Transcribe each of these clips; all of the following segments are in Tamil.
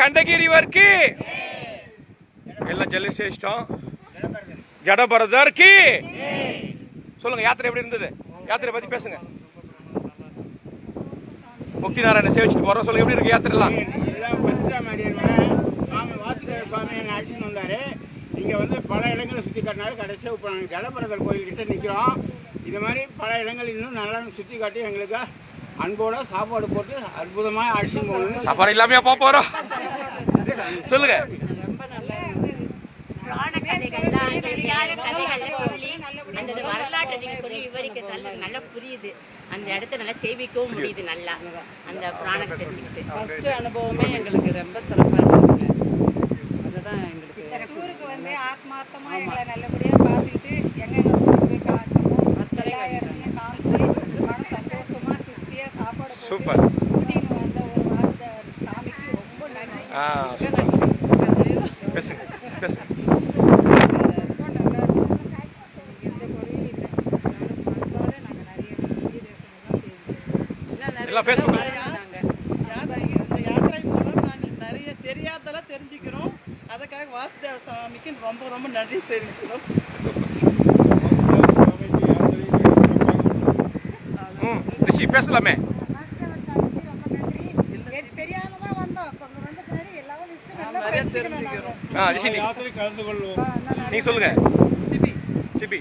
కండగిరి వారికి எல்லா ஜல்லி சேஷ்டம் ஜடபரதர்க்கு சொல்லுங்க. யாத்திரை எப்படி இருந்தது? யாத்திரை பத்தி பேசுங்க. முக்தி நாராயண சேவிச்சுட்டு போறோம். சொல்லுங்க, எப்படி இருக்கு யாத்திரை எல்லாம்? வாசுதேவ சுவாமி அழைச்சிட்டு வந்தாரு. இங்க வந்து பல இடங்களை சுத்தி காட்டினாரு. கடைசியா இப்போ நாங்கள் ஜடபரதர் கோயில்கிட்ட நிக்கிறோம். இது மாதிரி பல இடங்கள் இன்னும் நல்லா சுத்தி காட்டி எங்களுக்கு அன்போட சாப்பாடு போட்டு அற்புதமா அழைச்சிட்டு போகணும். சாப்பாடு இல்லாமையா போறோம்? சொல்லுங்க. வரலாற்றை சொல்லி விவரிக்கிறதால நல்லா புரியுது. அந்த இடத்த நல்லா சேவிக்கவும் முடியுது. நல்லா அந்த புராணத்தை தெரிஞ்சுக்கிட்டு அனுபவமே எங்களுக்கு ரொம்ப சிறப்பாக இருக்குங்க. அதுதான் எங்களுக்கு டூருக்கு வந்து ஆத்மார்த்தமா எங்களை நல்லபடியா பார்த்துக்கிட்டு எங்கெங்க போய் காட்டணும் காமிச்சு மனம் சந்தோஷமா திருப்தியா சாப்பாடு சூப்பர். கூட்டின்னு வந்த ஒரு வார்த்தை சாமிக்கு ரொம்ப நன்றி. பேசுங்க பேசுங்க. நிறைய தெரியாதெல்லாம் தெரிஞ்சுக்கிறோம். அதுக்காக வாசுதேவ சாமிக்கு ரொம்ப ரொம்ப நன்றி தெரிவிக்கிறோம். பேசலாமே. தெரியாம வந்தோம். வந்து பின்னாடி எல்லாரும் நிறைய தெரிஞ்சுக்கிறோம். கலந்து கொள்வோம். நீங்க சொல்லுங்க. சிபி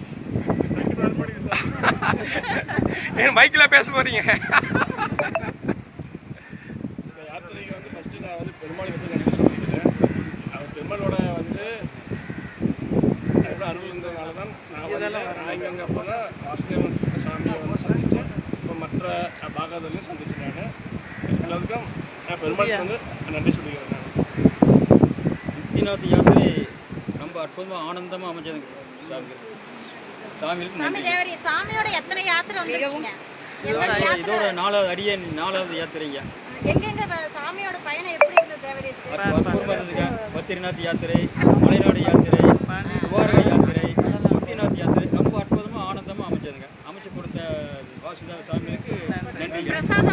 ஏன் மைக்ல பேச போறீங்க? யாத்திரைக்கு வந்து ஃபர்ஸ்ட் நான் வந்து பெருமாளை வந்து நன்றி சொல்லிக்கிறேன். அவர் பெருமாளோட வந்து அருள் இருந்ததுனால தான் நான் இங்கே அப்போ தான் வாசுதேவன் சாமியை வந்து சந்தித்தேன். இப்போ மற்ற பாகவதர்களையும் சந்திச்சேன். நான் எல்லாத்துக்கும் நான் பெருமாளுக்கு வந்து நன்றி சொல்லிக்கிறேன். நான் முக்திநாத் யாத்திரை ரொம்ப அற்புதமாக ஆனந்தமாக அமைஞ்சதுங்க. சாமியோட எத்தனை யாத்திரை வந்திருக்கீங்க? இதோட நாலாவது யாத்திரைங்க. எங்கெங்க சாமியோட பயணம் எப்படி இருந்தது? தேவரீருக்கு அற்புதமாக இருந்ததுங்க. பத்ரிநாத் யாத்திரை, மலைநாடு யாத்திரை, துவாரகை யாத்திரை, முக்திநாத் யாத்திரை ரொம்ப அற்புதமாக ஆனந்தமாக அமைஞ்சதுங்க. அமைச்சு கொடுத்த வாசுதேவ சாமிக்கு நன்றி. பிரசாத